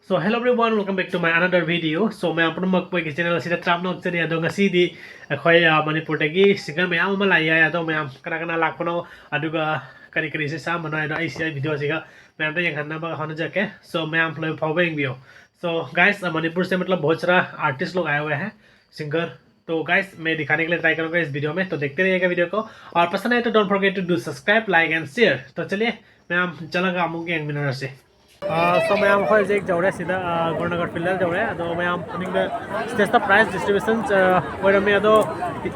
So hello everyone, welcome back to my another video. So मैं अपन मग पे channel से trap नोक चली आदो ngasi di खोई मणिपुर तकी सिंगर मैं आम मलाई आया तो मैं आम कना कना लाख पनो अदुगा करी करी से साम बनाया तो ऐसी वीडियो सिगा मैं आम तो यहाँ खाना बगा खाना जाके so मैं आम लोग फाउबेंग भी हो so guys मणिपुर से मतलब बहुत सारा आर्टिस्ट लोग आए हुए हैं सिंगर तो गाइस मैं दिखाने के लिए ट्राई करूंगा इस वीडियो में तो देखते रहिएगा वीडियो को और पसंद आए तो don't forget to do subscribe like and share तो चलिए मैं आम चलागा आमुंगे एंग मिनर से so मैं आम खोज एक जाऊँ सीधा गौरनगर फिल्डर जाऊँ तो मैं आम अपनी स्टेज का प्राइस डिस्ट्रीब्यूशन वही मैं तो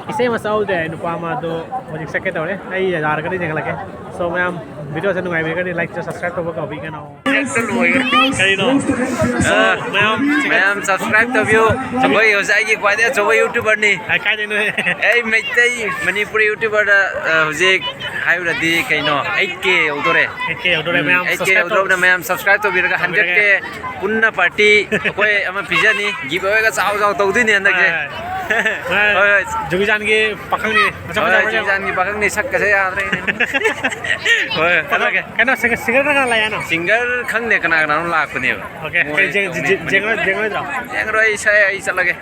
इसे मसाउ दे नुपाम तो मुझे सके तो आई यार करी जगह लगे so मैं आम वीडियो से नुगाई बेकर लाइक से सब्सक्राइब तो कभी के ना मैं आम सब्सक्राइब तो व्यू चोबई होजाई की क्वाइट चोबई यूट्यूबर नी काय देनो ए Meitei Manipuri YouTuber होजे हाइरदी कइनो 8k उदोरे 8k मैं आम 8k उदोरे मैं आम सब्सक्राइब तो बिरगा 100k पुन्ना पार्टी कोई अमा पिजानी गिव अवे का चाव चाव तो दिनी अंदर के जोगी जान के पकंग नहीं जोगी जान की पकंग नहीं सक कैसे याद रहे ओए अलग है कहना सिंगर का लाया ना सिंगर खंग ने कना कना लाख ने ओके जेंगरो ऐसा ऐसा लगे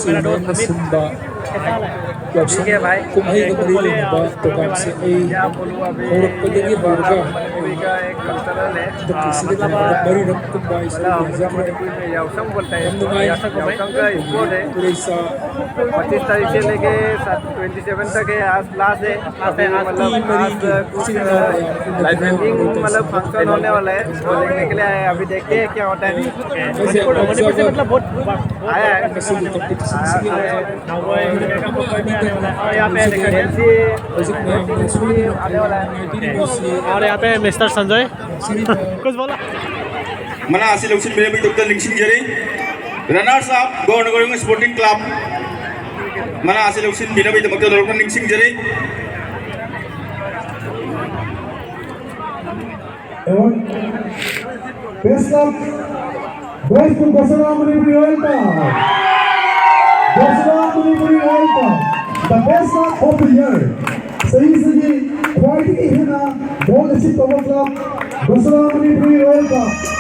मेरा दोस्त यावसांग कुम्हई गमरी प्रोग्राम से और पदगी होगा बड़ी रकम बाइस यावसांग बोलता है यावसांग का स्पोर्ट है 25 तारीख से लेके 27 तक है आज लास्ट है मतलब आज लाइटिंग मतलब फंक्शन होने वाला है वो देखने के लिए आए अभी देखते हैं क्या होता है मणिपुर से मतलब बहुत आया है और यहाँ पे आने वाला है और यहाँ पे मिस्टर संजय कुछ बोला मना आसिल उसिल मेरे भी डॉक्टर लिंगसिंग जरी runners up Gaurnagar sporting club मना आसिल उसिल मेरे भी डॉक्टर लिंगसिंग जरी Best of goes to Gauranagar Manipur. Gauranagar Manipur, the best of the year. सही सही क्वालिटी है ना बहुत अच्छी power club Gauranagar Manipur.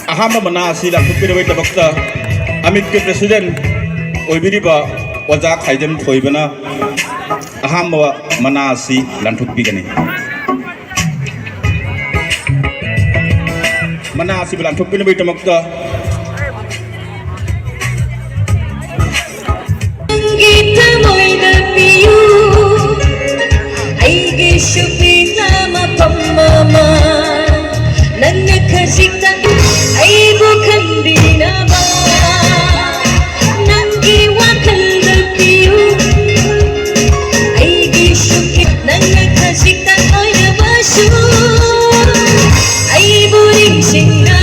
Aham mana sila kupirway tabakta AMMIK President ओइबिरिबा ओजा खाइदम थोइबना अहम मनासी लांथुकपिगनी मनासी लांथुकपिनि बैतमक्ता Kita moida piu, aige shupina ma pamama, nanga khasita aibu khandina ba, nangi wakanda piu, aige shupina nanga khasita oida basu, aibu ringsina.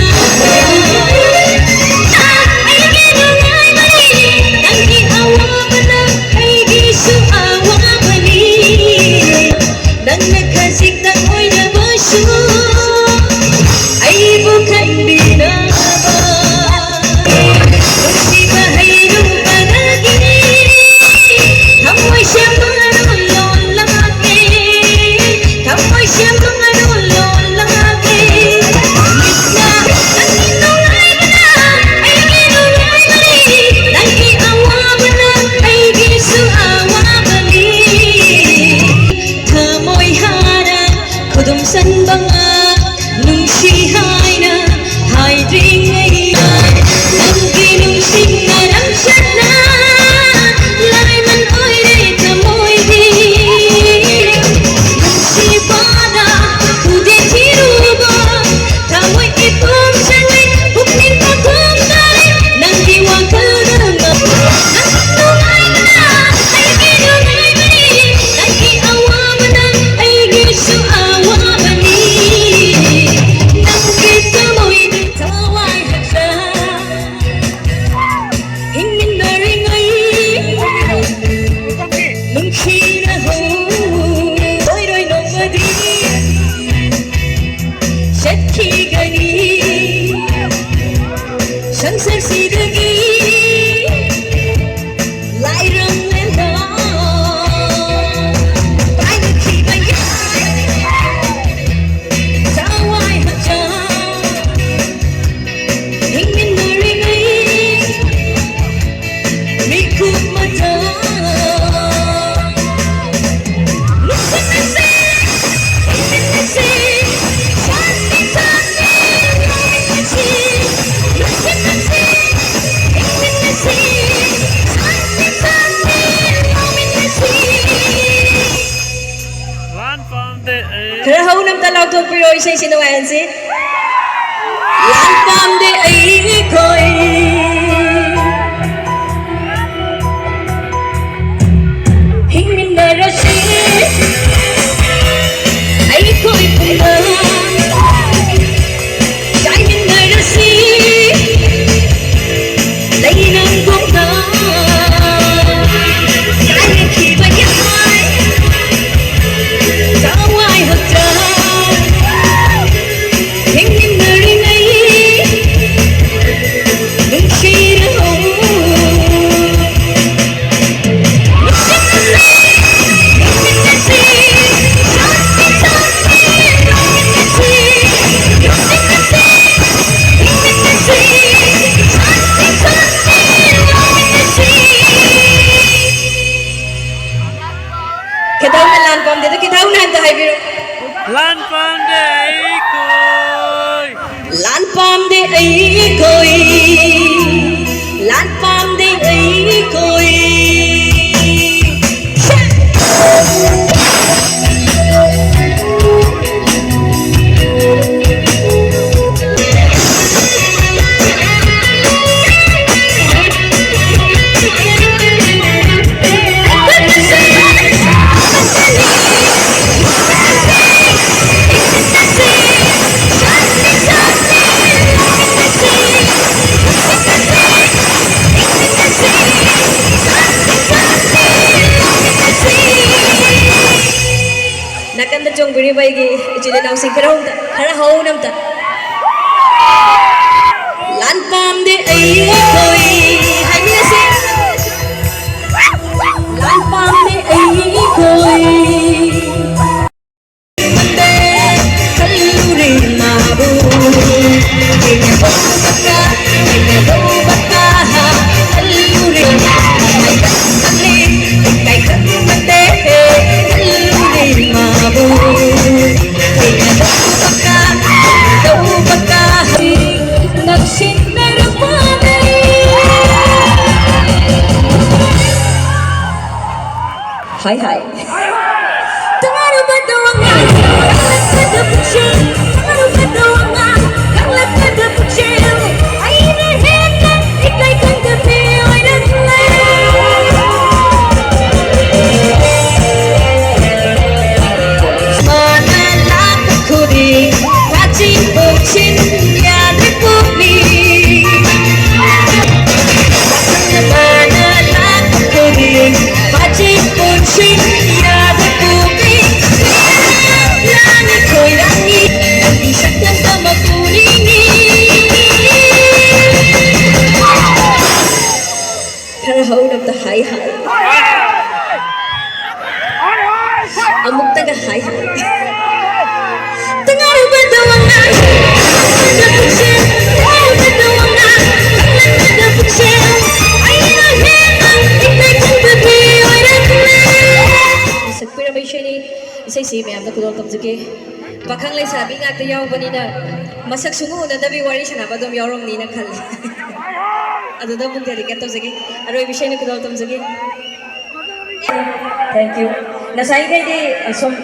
Sinuensi Lampam de ai koi Hingmin na rashi ai koi puna Jai min na rashi Lai nang gong na Jai min khi ba yai Jawai hak jai Lampam de ai koi Lampam de ai koi Bini baigi ijile nang sing kara ho nam ta lan pam de ai koi hai ni se lan pam de ai koi mande kaluri ma bu ine baka ine do baka kaluri Hi hi. Tangaru badawangan, kada pucil. Tangaru badawangan, kada pucil. Aina hena, iklay kang gabi, ay naglay. Manalak ko di, pati pucil, yan pupli. Manalak ko di, pati pucil, yan pupli. Langit ko langit, isang ganda magulini. Karahaw ng tahay hay. Amok taga hay hay. Tangaru badawangan, kada pucil. Tangaru badawangan, kada pucil. Aina hena, iklay kang gabi, ay naglay. Isang piramay siya ni isay mayam na kudol tamjake. Pakhang lay sabi nga ito yaw masak sungu na dabi wari siya na padom yawrong ni na khali. Aduda mong dedicated tamjake. Aro yung bishay na kudol tamjake. Thank you. Nasay kay di som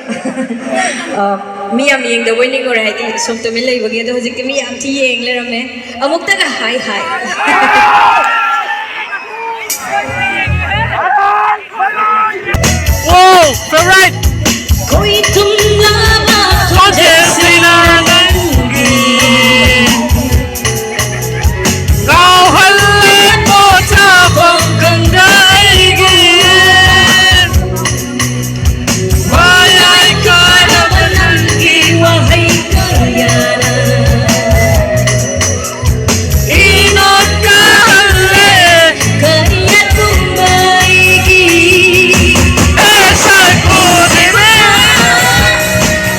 miyam yeng the winning or hai di som to milay bagi to hojik miyam thi yeng le ram ne amuk ta ka hi hi. Whoa, favorite. Koi tum na ba Hojai sinanangi. Kau halat mo tabang kandaigi. Wayay ka na manangi. wahai karyana Inot ka hali. kaya tumaigi. Esay ko dibe.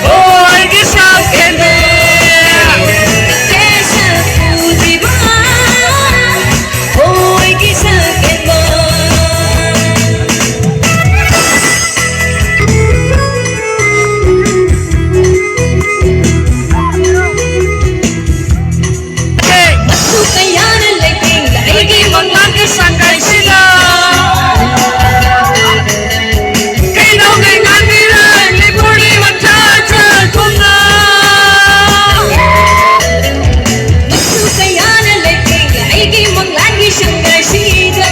Oy gisang kende. Kesa puji ba, hoy kisahkan ba. Masukayan ang laiting, laigi mga Sangay sila. Kay daw kay kanila. Libur di magtatag ko na. Masukayan ang laiting, laigi mga siyang garsiga.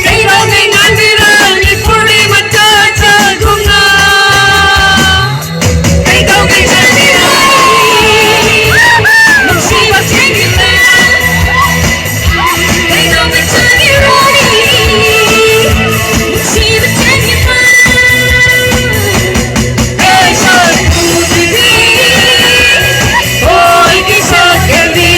Kay daw kay kanila. Libur di magtatag ko na. Kay daw kay kanila. Magsiwa siyang iba, kay daw may tagirani. Magsiwa siyang iba, Esay ko dibe. Oy gisang kende.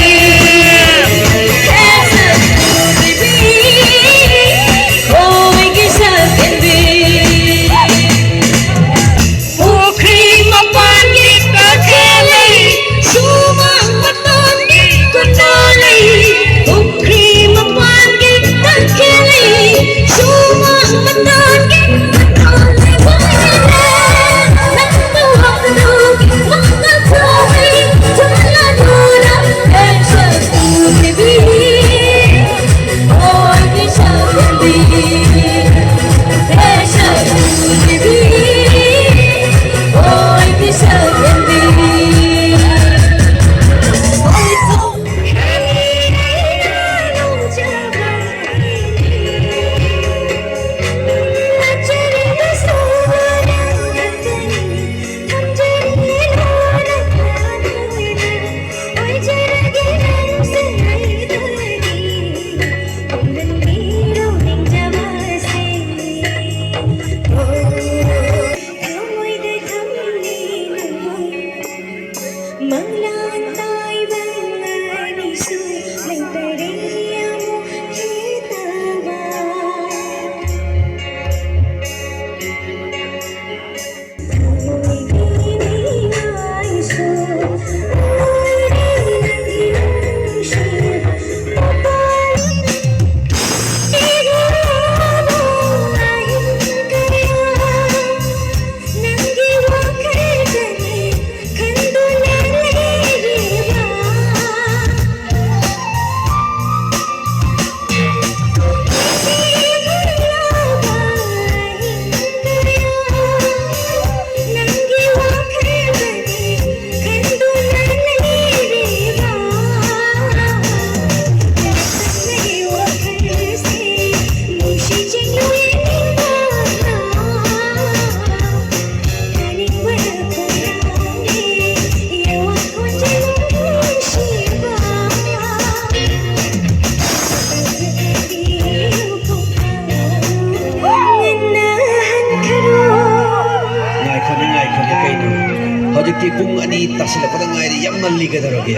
ꯉꯜꯂꯤ ꯀꯩꯗꯧꯔꯒꯦ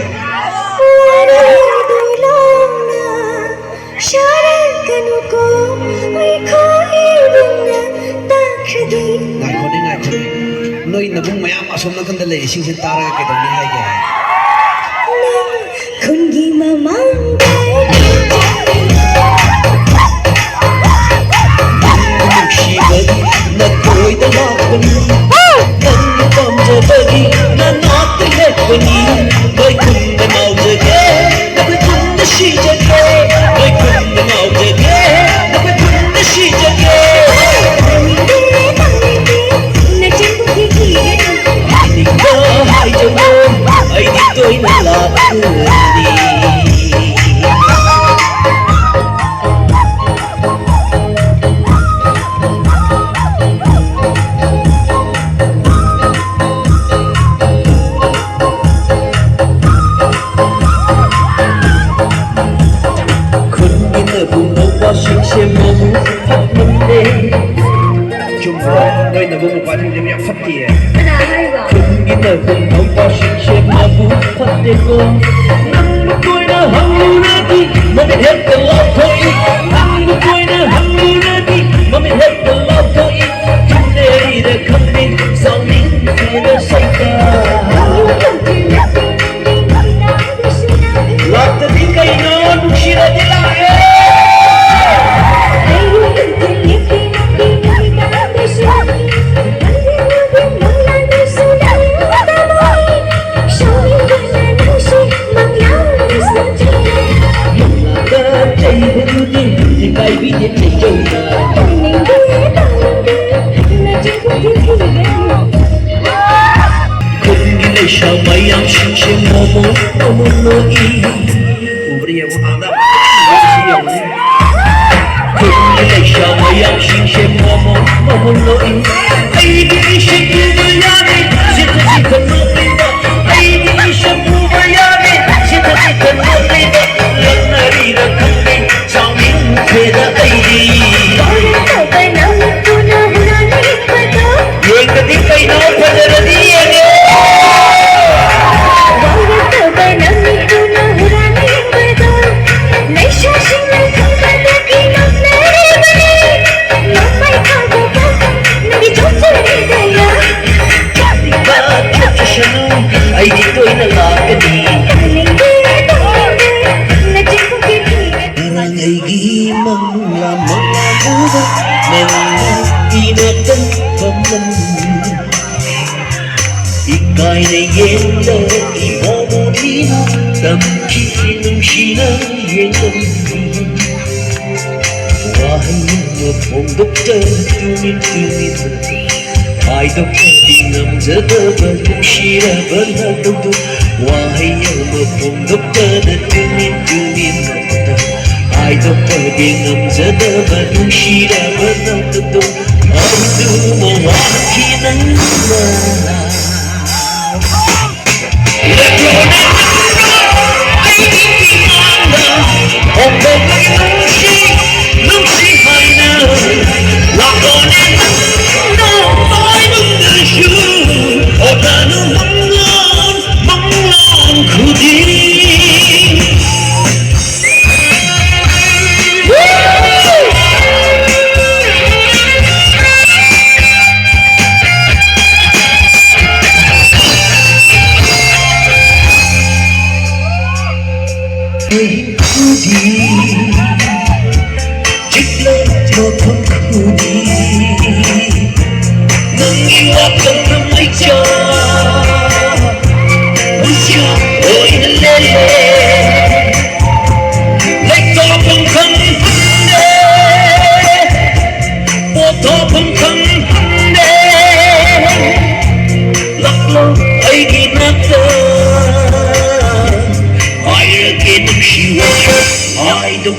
ꯉꯥꯏꯈꯣꯅꯦ ꯉꯥꯏꯈꯣꯅꯦ ꯅꯣꯏ ꯅꯕꯨꯡ ꯃꯌꯥꯝ ꯑꯁꯣꯝ ꯅꯥꯀꯟꯗ ꯂꯩꯔꯤꯁꯤꯡꯁꯦ ꯇꯥꯔꯒ ꯀꯩꯗꯧꯅꯤ ꯍꯥꯏꯒꯦ ꯈꯨꯟꯒꯤ ꯃꯃꯥꯡꯗ ꯅꯨꯡꯁꯤꯕꯒꯤ ꯅꯇꯣꯏꯗ ꯂꯥꯛꯄꯅꯤ ꯅꯪꯅ ꯄꯥꯝꯖꯕꯒꯤ ꯅꯅꯥꯛꯇ ꯂꯦꯞꯄꯅꯤ ꯅꯣꯏ ꯈꯨꯟꯗ ꯉꯥꯎꯖꯒꯦ ꯅꯈꯣꯏ ꯈꯨꯟꯗ ꯁꯤꯖꯒꯦ ꯅꯣꯏ ꯈꯨꯟꯗ ꯉꯥꯎꯖꯒꯦ ꯅꯈꯣꯏ ꯈꯨꯟꯗ ꯁꯤꯖꯒꯦ ꯍꯥꯏꯅꯤꯡꯕ ꯍꯥꯏꯖꯧꯋꯣ ꯑꯩꯗꯤ ꯇꯣꯏꯅ ꯂꯥꯛꯀꯅꯤ 너희 너무 빠진 점이 없었기에 군기나 군동과 신세마부 헛되고 남북보이나 한문하기 맘에 했던 로또이 남북보이나 한문하기 맘에 했던 로또이 군대이래 컨빈 성민 그대 살까 락더니까 이놈 묵시라딜라해 Mayang sing momo momo noi ubri yang ada siang kunile mayang sing momo momo noi ai di shiku bayani sita sita no pinda ai di shiku bayani sita sita no pinda lanari da kande samin kheda ai di ye kadi kai no phadar di I did to in a lakani Narangay mangla magamuda Nangla inatan kaman Ikay na yenda ibamudina Tamki nung sina yenda Wahay mo pong doktor tumin I don't think I'm the double shira but I don't do why I'm a from the to me I don't think I'm the double shira but I don't do I do my walking and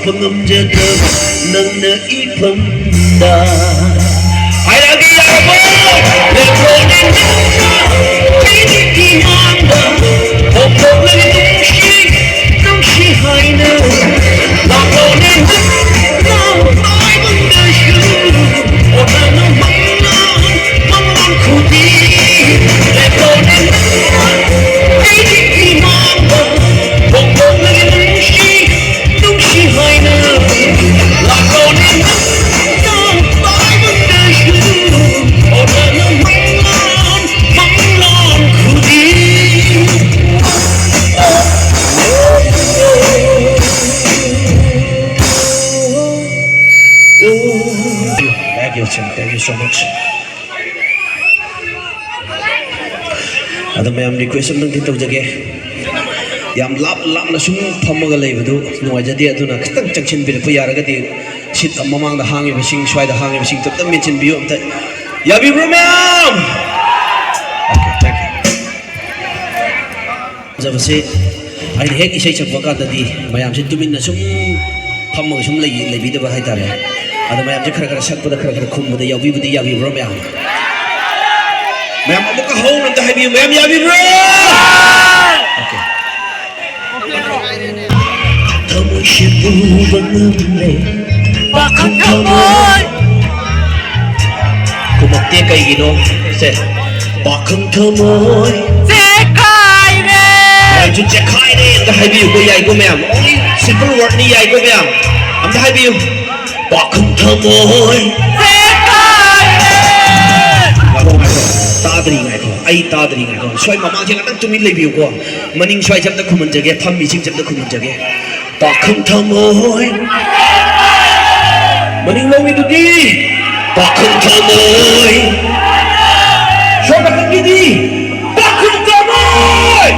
Pangam-jaga nang naipamda ay lagi ako lekonin pinipimanda opong nang sihay na lakonin ay mandasyo o nanamang kuti lekonin pinipimanda so much. Ada mayam request am nang tau jage. Yam lap na sum phamaga leibadu nuai jadi aduna khitang changchin bil pu yaraga di sit mamang da hangi bising swai da hangi bising tam mention biyo amta. Ya bi bro mayam. Okay, thank you. Jabase ai hek isai chakwa ka da di mayam sin tumin na sum phamaga sum leibi da ba hai tare. Ada mayam je khara sak pada khara khum da ya bi bro mayam. Mayam amuka hong nam da hai bi mayam ya bi bro. Okay. Thamoy siya bubang namre bakang thamoy kumakti kay gino se bakang thamoy chekai re ay ju chekai re da hai biu ko yai ko ma'am only simple word ni yai ko ma'am am da hai biu bakang thamoy chekai re tadri ngai ko ai tadri ngai ko swai mamang je ngatang tumin lei biu ko maning swai jam da khuman jage pham mi sing jam da khuman jage bakang thamoy maning long itu di bakang thamoy so bakang gidi bakang thamoy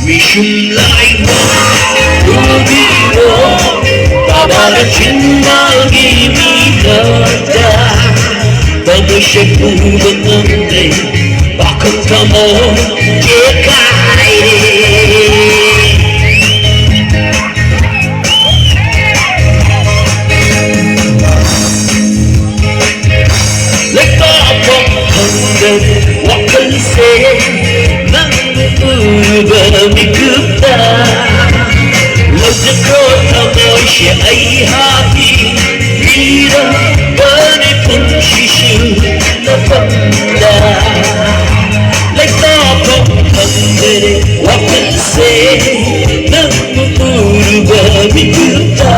mishum lai ma rubi ro tabara chinna gi mi da tamoy shepu bangamre bakang thamoy chekai re what can you say? Nang bermikuta, lojekot tamoy siya ay happy. Mira Manipur shishu na panda. Like tapong pandere, what can you say? Nang bermikuta,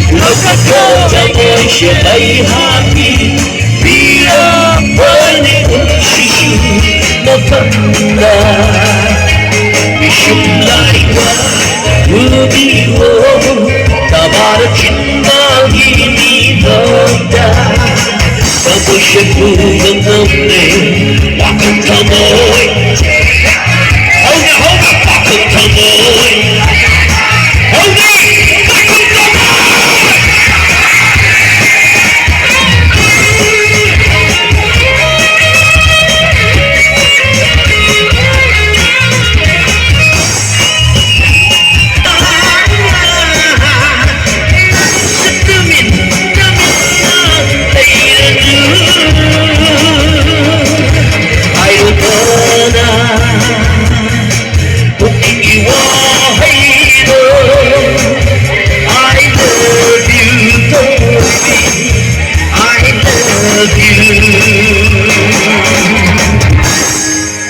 lojekot tamoy siya ay happy. Mira Manipur shishu na panda. Mishum laiwa rubi ho tabara chinna gini doda. Tamoy shepu bangamre bakang thamoy. Hold it, bakang thamoy. Hold it, bakang thamoy.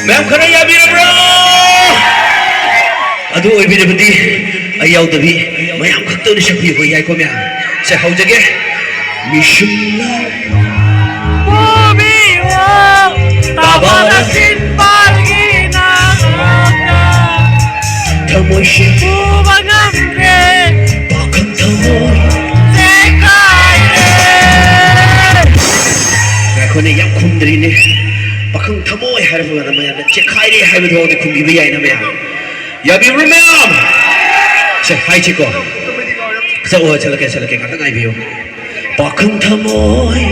Ma'am, can I have you, bro? Ado oi bi badi ayaw dabi mayam khakto ni shapi ko yai ko ma'am se hau jage mishum bobi wo tabara sin pargina tamoy shibu bagamre bakang tamoy chekai re ko ne yam khundri ne bakang tamoy har ho na mayam chekai re hai bo ne khungi bi yai na ma'am ya bi ma'am se hai chiko se o chala ke ngata ngai bi bakang tamoy.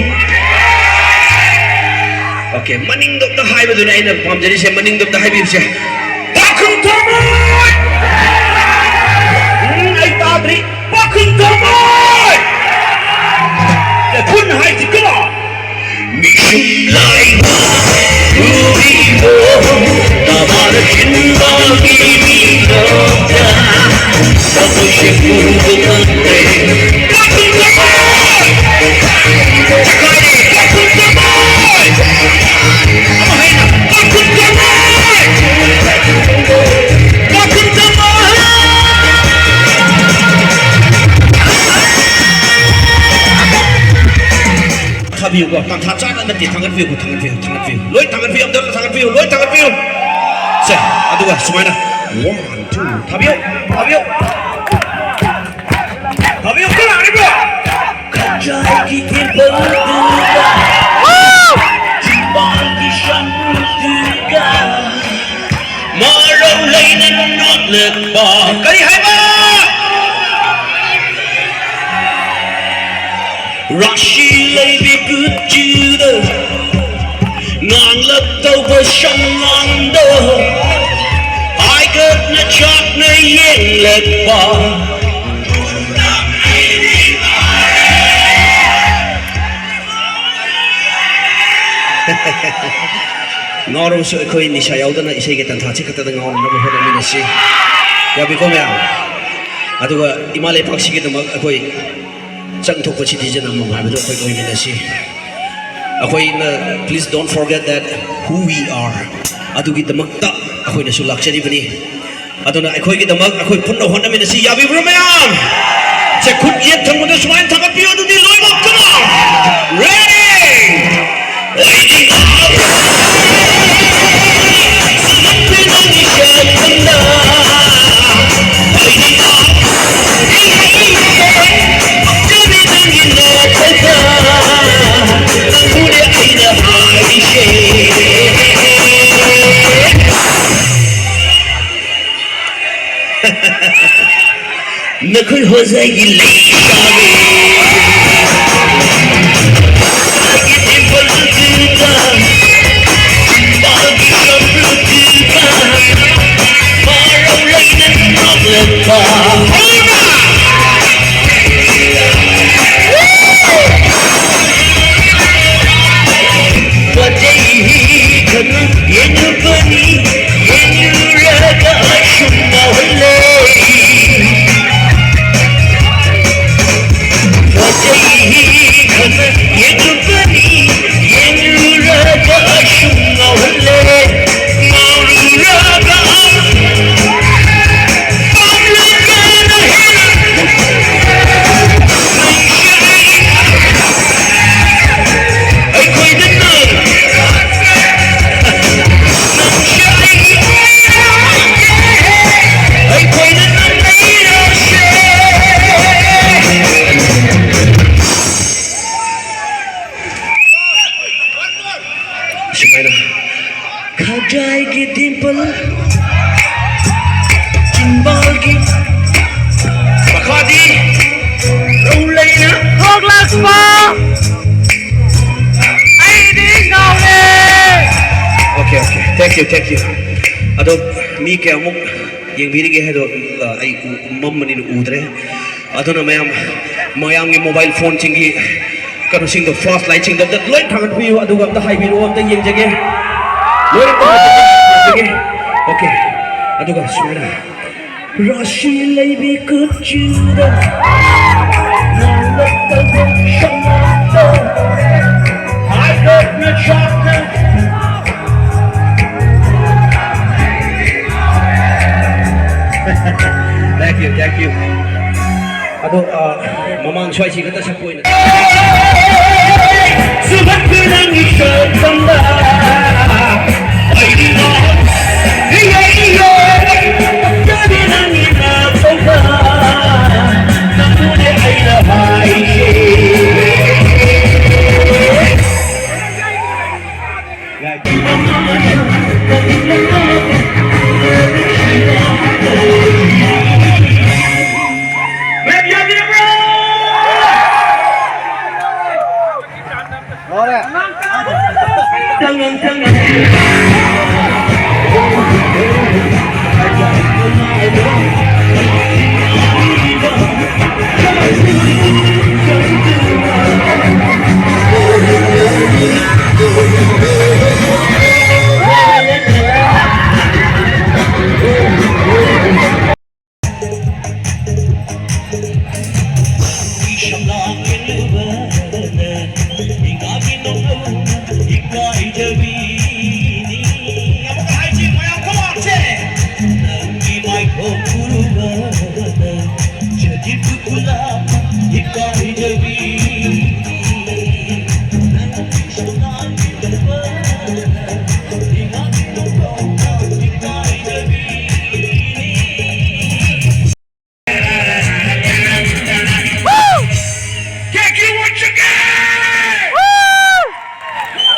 Okay, maning dok da hai bo na ina pam jari se maning dok da hai bi se bakang tamoy. Ai tabri bakang tamoy. The kun hai chiko mishum lai rubi ho tabara chinna gini doda. Tamoy shepu bangamre bakang tamoy. Bakang tamoy. Amahina bakang tamoy. Bakang tamoy. Thabiu ko tang tha cha na ti thangan view loi thangan view amdar thangan view loi thangan view se aduga sumaina 1 2 thabiu kana ni bro Hojai ki dimple duga Jimbal ki shampoo duga Maro lain not lekpa Kari hai ba Rashi lay bi good juda Ngang lap tau ba shang ngang do Ai got na chak na yen lekpa Ngoro so khoi ni sayau da na isai ke tan tha chi khata da ngor na ba hoda mi si ya bi ko mya aduga imale paksi ke damak khoi chang thok chi di jana ma ba do khoi khoi mi si khoi na please don't forget that who we are adugi damak ta khoi na su lakchari bani aduna khoi ke damak khoi phun no hona mi si ya bi bro mya che khut yet thang mo swain thak pi adu di loi ma come on ready Waiting Nakul Hojai ki Laishram Hojai ki dimple Jimbal ki Bakhadi Roulaina Roglas pa Aiding Gaule Okay thank you Ado mi ke amuk yang biri ke hado ai mamani udre ado na mayam ngi mobile phone chingi kanu sing the flashlight ching that light thangat pi ado gam ta high bi ro am ta yeng jage lori ta jage okay ado ga sumera rashi lai bi kuchuda I got no chocolate Thank you. Ado mamang choi chi kata sapoi na. Subat bilang isot kanda. Ay di na. Iya.